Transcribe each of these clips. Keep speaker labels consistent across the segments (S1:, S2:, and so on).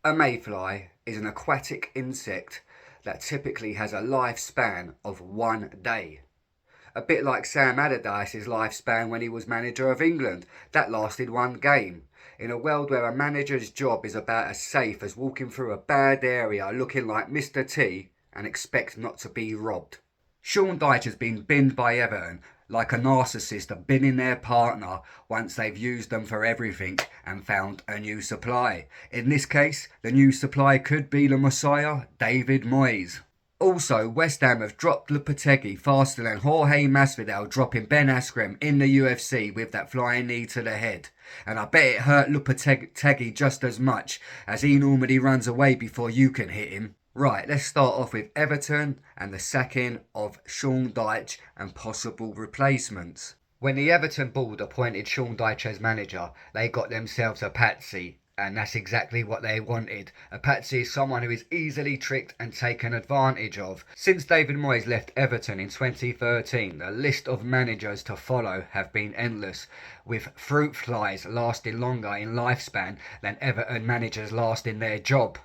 S1: A mayfly is an aquatic insect that typically has a lifespan of 1 day. A bit like Sam Allardyce's lifespan when he was manager of England. That lasted one game. In a world where a manager's job is about as safe as walking through a bad area looking like Mr. T and expect not to be robbed. Sean Dyche has been binned by Everton like a narcissist binning their partner once they've used them for everything and found a new supply. In this case, the new supply could be the Messiah, David Moyes. Also, West Ham have dropped Lopetegui faster than Jorge Masvidal dropping Ben Askren in the UFC with that flying knee to the head. And I bet it hurt Lopetegui just as much, as he normally runs away before you can hit him. Right, let's start off with Everton and the sacking of Sean Dyche and possible replacements. When the Everton board appointed Sean Dyche as manager, they got themselves a patsy. And that's exactly what they wanted. A patsy is someone who is easily tricked and taken advantage of. Since David Moyes left Everton in 2013, the list of managers to follow have been endless, with fruit flies lasting longer in lifespan than Everton managers last in their job.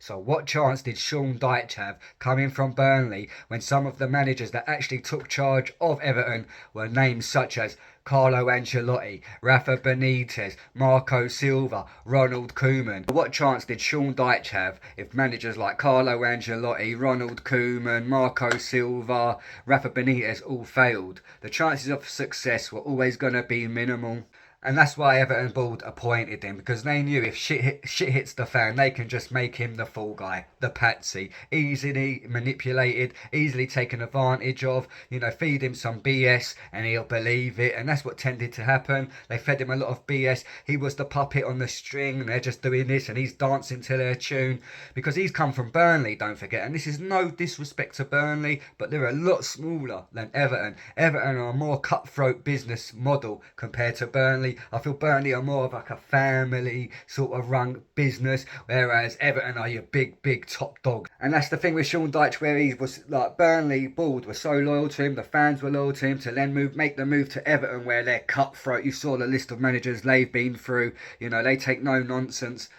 S1: So what chance did Sean Dyche have coming from Burnley when some of the managers that actually took charge of Everton were names such as Carlo Ancelotti, Rafa Benitez, Marco Silva, Ronald Koeman? What chance did Sean Dyche have if managers like Carlo Ancelotti, Ronald Koeman, Marco Silva, Rafa Benitez all failed? The chances of success were always going to be minimal. And that's why Everton board appointed him, because they knew if shit hits the fan, they can just make him the fall guy, the patsy, easily manipulated, easily taken advantage of, feed him some BS and he'll believe it. And that's what tended to happen. They fed him a lot of BS. He was the puppet on the string and they're just doing this and he's dancing to their tune because he's come from Burnley, don't forget. And this is no disrespect to Burnley, but they're a lot smaller than Everton. Everton are a more cutthroat business model compared to Burnley. I feel Burnley are more of like a family sort of run business, whereas Everton are your big top dog. And that's the thing with Sean Dyche, where he was like, Burnley board were so loyal to him, the fans were loyal to him, to then make the move to Everton where they're cutthroat. You saw the list of managers they've been through. They take no nonsense.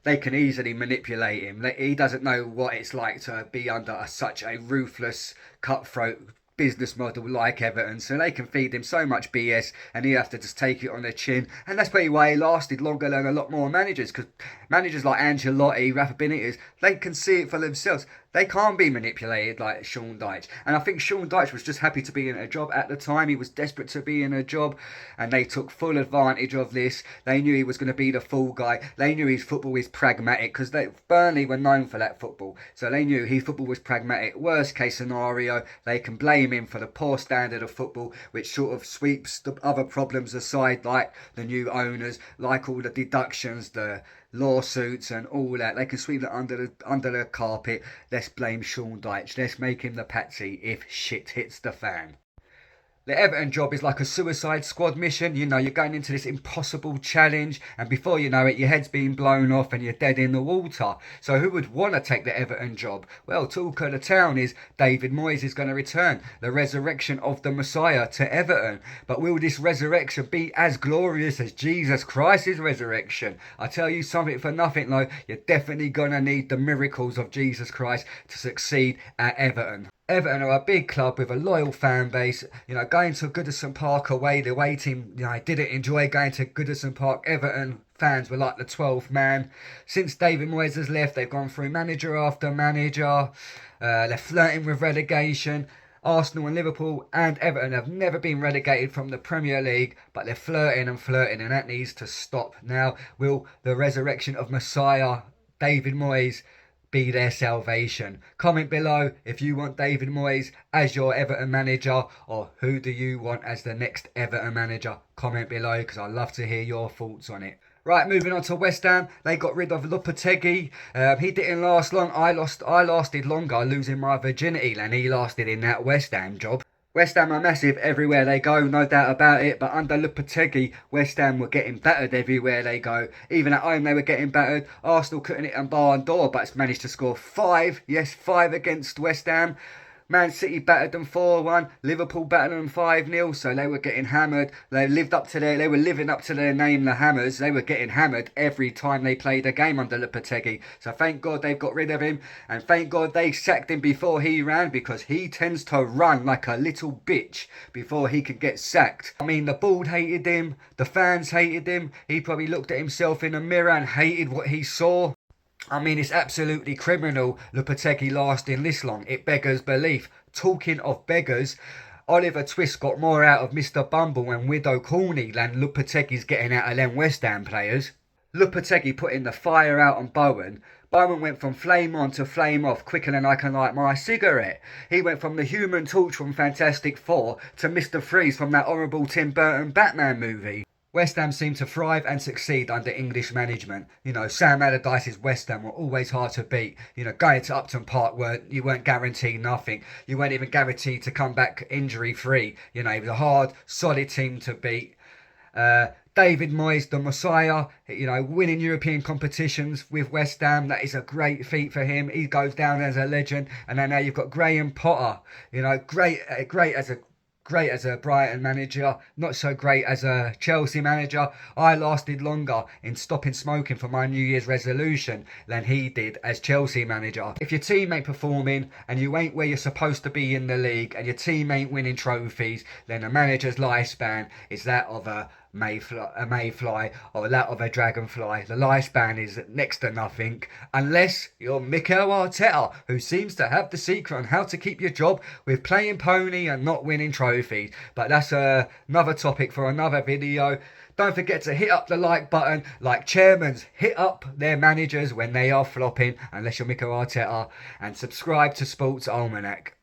S1: They can easily manipulate him. He doesn't know what it's like to be under such a ruthless, cutthroat business model like Everton, so they can feed him so much BS and he'll have to just take it on the chin. And that's probably why he lasted longer than a lot more managers, because managers like Ancelotti, Rafa Benitez, they can see it for themselves. They can't be manipulated like Sean Dyche. And I think Sean Dyche was just happy to be in a job at the time. He was desperate to be in a job and they took full advantage of this. They knew he was going to be the fool guy. They knew his football is pragmatic, because Burnley were known for that football. So they knew his football was pragmatic. Worst case scenario, they can blame him for the poor standard of football, which sort of sweeps the other problems aside, like the new owners, like all the deductions, the lawsuits and all that. They can sweep that under the carpet. Let's blame Sean Dyche. Let's make him the patsy if shit hits the fan. The Everton job is like a Suicide Squad mission. You're going into this impossible challenge and before you know it, your head's being blown off and you're dead in the water. So who would want to take the Everton job? Well, talk of the town is David Moyes is going to return. The resurrection of the Messiah to Everton. But will this resurrection be as glorious as Jesus Christ's resurrection? I tell you something for nothing though, you're definitely going to need the miracles of Jesus Christ to succeed at Everton. Everton are a big club with a loyal fan base. Going to Goodison Park away, the away team, didn't enjoy going to Goodison Park. Everton fans were like the 12th man. Since David Moyes has left, they've gone through manager after manager. They're flirting with relegation. Arsenal and Liverpool and Everton have never been relegated from the Premier League, but they're flirting and that needs to stop. Now, will the resurrection of Messiah, David Moyes, be their salvation? Comment below if you want David Moyes as your Everton manager, or who do you want as the next Everton manager? Comment below, because I'd love to hear your thoughts on it. Right, moving on to West Ham. They got rid of Lopetegui. He didn't last long. I lasted longer losing my virginity than he lasted in that West Ham job. West Ham are massive everywhere they go, no doubt about it, but under Lopetegui, West Ham were getting battered everywhere they go. Even at home they were getting battered. Arsenal couldn't hit a bar and door, but managed to score 5 against West Ham. Man City battered them 4-1. Liverpool battered them 5-0. So they were getting hammered. They were living up to their name, the Hammers. They were getting hammered every time they played a game under Lopetegui. So thank God they've got rid of him, and thank God they sacked him before he ran, because he tends to run like a little bitch before he could get sacked. I mean, the board hated him, the fans hated him. He probably looked at himself in the mirror and hated what he saw. I mean, it's absolutely criminal Lopetegui lasting this long. It beggars belief. Talking of beggars, Oliver Twist got more out of Mr. Bumble and Widow Corney than Lopetegui's getting out of them West Ham players. Lopetegui putting the fire out on Bowen. Bowen went from flame on to flame off quicker than I can light my cigarette. He went from the Human Torch from Fantastic Four to Mr. Freeze from that horrible Tim Burton Batman movie. West Ham seemed to thrive and succeed under English management. You know, Sam Allardyce's West Ham were always hard to beat. You know, going to Upton Park, you weren't guaranteed nothing. You weren't even guaranteed to come back injury free. You know, it was a hard, solid team to beat. David Moyes, the Messiah, you know, winning European competitions with West Ham, that is a great feat for him. He goes down as a legend. And then now you've got Graham Potter, you know, great as a Brighton manager, not so great as a Chelsea manager. I lasted longer in stopping smoking for my New Year's resolution than he did as Chelsea manager. If your team ain't performing and you ain't where you're supposed to be in the league and your team ain't winning trophies, then a manager's lifespan is that of a mayfly or that of a dragonfly. The lifespan is next to nothing, unless you're Mikel Arteta, who seems to have the secret on how to keep your job with playing pony and not winning trophies. But that's another topic for another video. Don't forget to hit up the like button, like chairmans hit up their managers when they are flopping, unless you're Mikel Arteta, and subscribe to Sports Almanac.